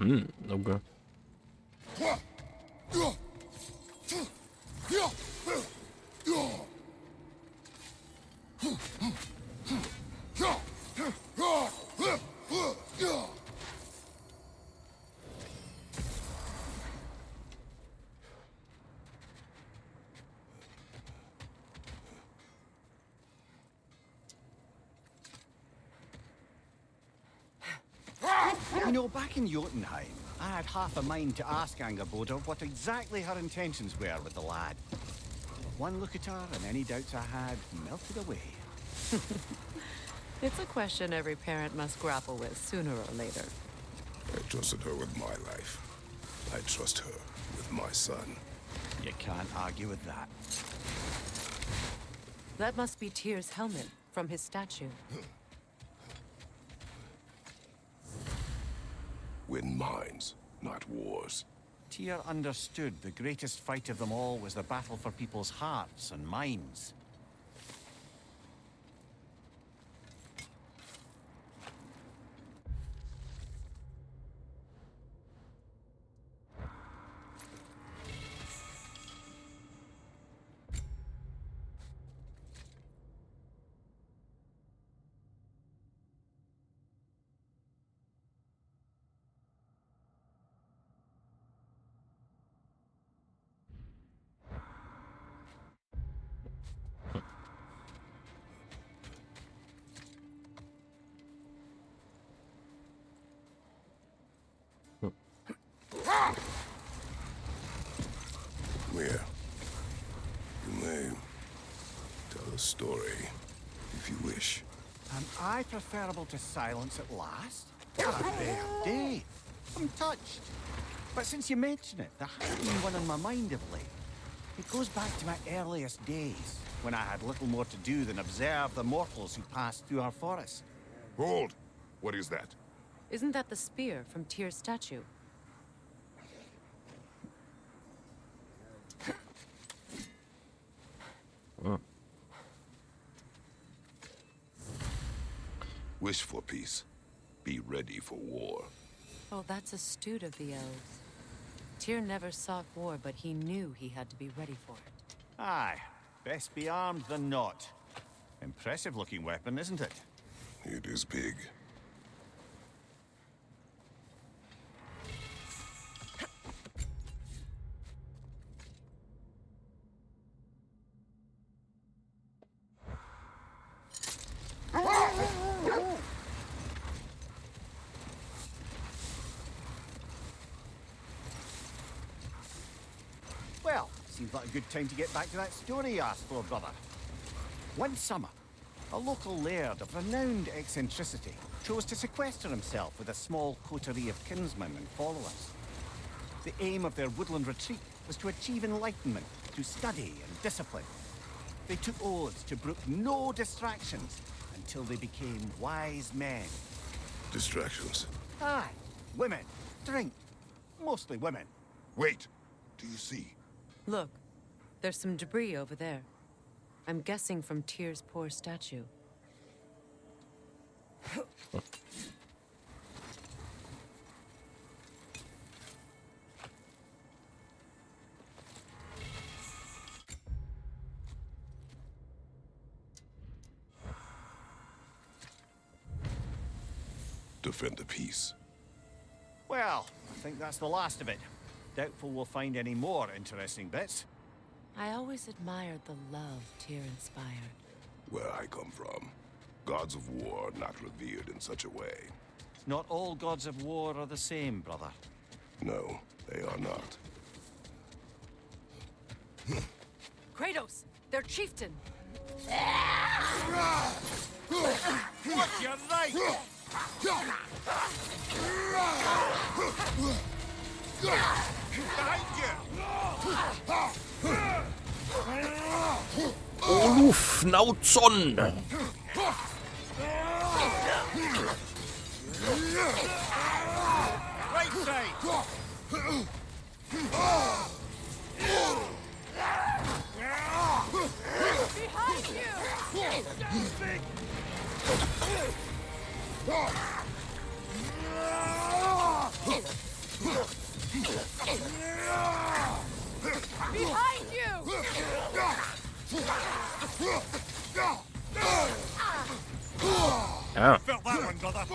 Okay. You know, back in Jotunheim, I had half a mind to ask Angerboda what exactly her intentions were with the lad. But one look at her and any doubts I had melted away. It's a question every parent must grapple with sooner or later. I trusted her with my life. I trust her with my son. You can't argue with that. That must be Tyr's helmet from his statue. Win minds, not wars. Tyr understood the greatest fight of them all was the battle for people's hearts and minds. Here. You may tell a story, if you wish. Am I preferable to silence at last? Ah, fair day. I'm touched. But since you mention it, there has been one on my mind of late. It goes back to my earliest days, when I had little more to do than observe the mortals who passed through our forest. Hold! What is that? Isn't that the spear from Tyr's statue? Wish for peace. Be ready for war. Oh, that's astute of the elves. Tyr never sought war, but he knew he had to be ready for it. Aye, best be armed than not. Impressive looking weapon, isn't it? It is big. Well, seems like a good time to get back to that story you asked for, brother. One summer, a local laird of renowned eccentricity chose to sequester himself with a small coterie of kinsmen and followers. The aim of their woodland retreat was to achieve enlightenment through study and discipline. They took oaths to brook no distractions until they became wise men. Distractions. Aye, women, drink, mostly women. Wait! Do you see? Look, there's some debris over there. I'm guessing from Tyr's poor statue. Defend the peace. Well, I think that's the last of it. Doubtful we'll find any more interesting bits. I always admired the love Tyr inspired. Where I come from, gods of war are not revered in such a way. Not all gods of war are the same, brother. No, they are not. Kratos! Their chieftain! What, you're right! Behind you! Oluf Nautson! Right side! Behind you! Behind you! Ah. Felt that one, brother.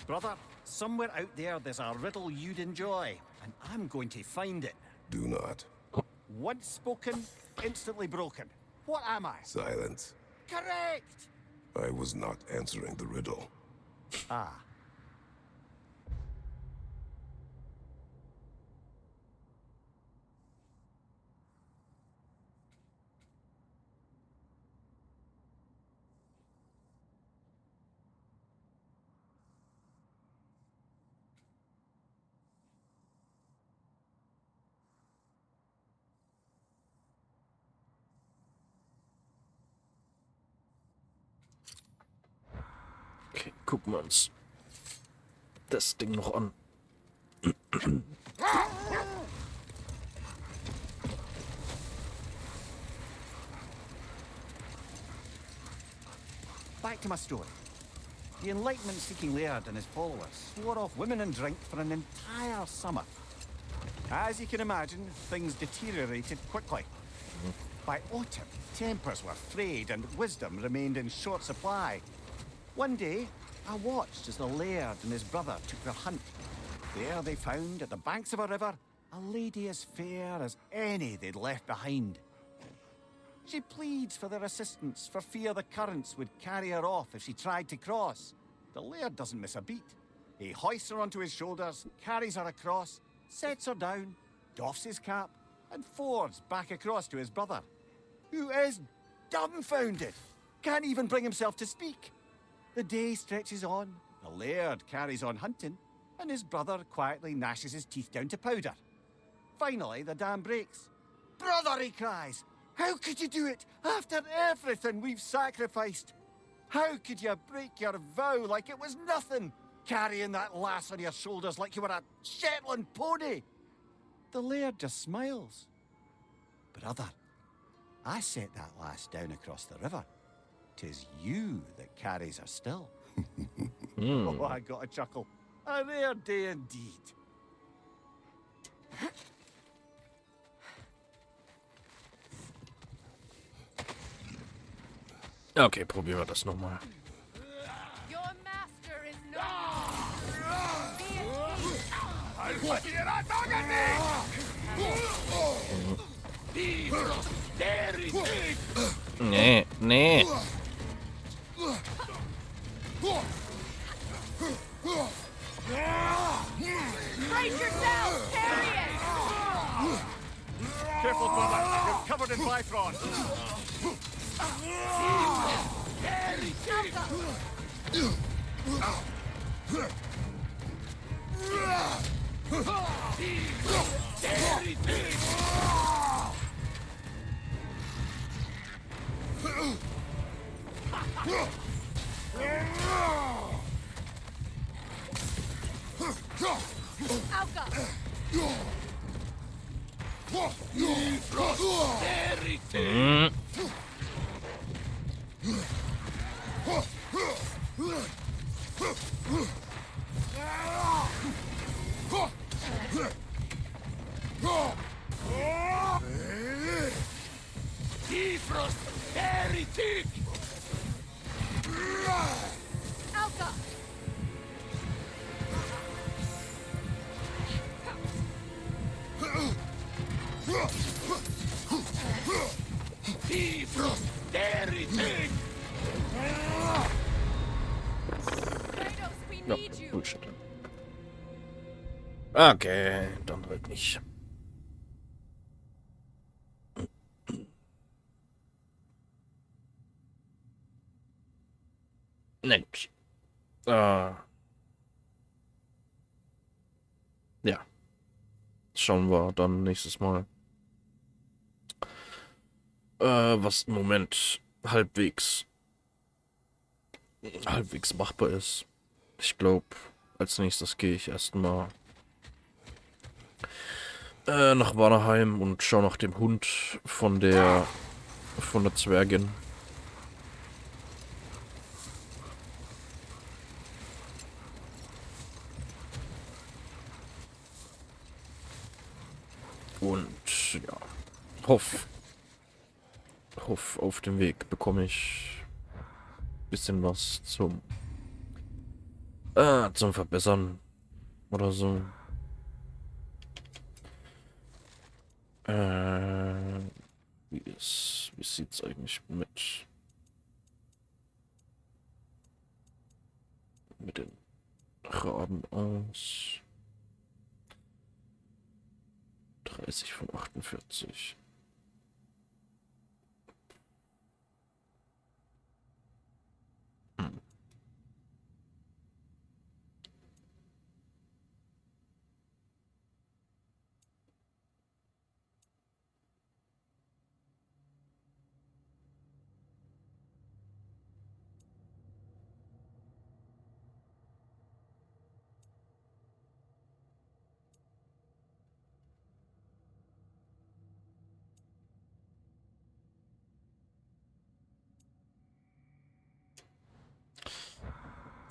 Brother, somewhere out there's a riddle you'd enjoy, and I'm going to find it. Do not. Once spoken, instantly broken. What am I? Silence. Correct! I was not answering the riddle. Ah. Okay, gucken wir uns das Ding noch an. Back to my story. The Enlightenment-seeking Laird and his followers swore off women and drink for an entire summer. As you can imagine, things deteriorated quickly. By autumn, tempers were frayed and wisdom remained in short supply. One day, I watched as the Laird and his brother took their hunt. There they found, at the banks of a river, a lady as fair as any they'd left behind. She pleads for their assistance for fear the currents would carry her off if she tried to cross. The Laird doesn't miss a beat. He hoists her onto his shoulders, carries her across, sets her down, doffs his cap, and fords back across to his brother, who is dumbfounded, can't even bring himself to speak. The day stretches on, the Laird carries on hunting, and his brother quietly gnashes his teeth down to powder. Finally, the dam breaks. "Brother," he cries, "how could you do it after everything we've sacrificed? How could you break your vow like it was nothing, carrying that lass on your shoulders like you were a Shetland pony?" The Laird just smiles. "Brother, I set that lass down across the river. 'Tis you that carries her still." Oh, I got a chuckle. A rare day indeed. Okay, probieren wir das nochmal. Your master is no Nee, nee. Brace yourself! Carry it! Careful, brother. You're covered in bifrost. Ja, Bullshit. Okay, dann halt nicht. Nett. Ja. Schauen wir dann nächstes Mal. Was im Moment halbwegs machbar ist. Ich glaube, als nächstes gehe ich erstmal nach Warnerheim und schaue nach dem Hund von der Zwergin. Und ja, hoff auf dem Weg bekomme ich ein bisschen was zum Verbessern oder so. Wie sieht's eigentlich mit den Raben aus? 30 von 48.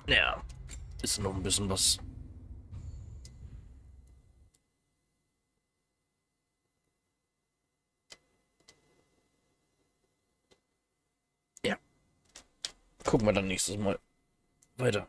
Ja, ist noch ein bisschen was. Ja. Gucken wir dann nächstes Mal weiter.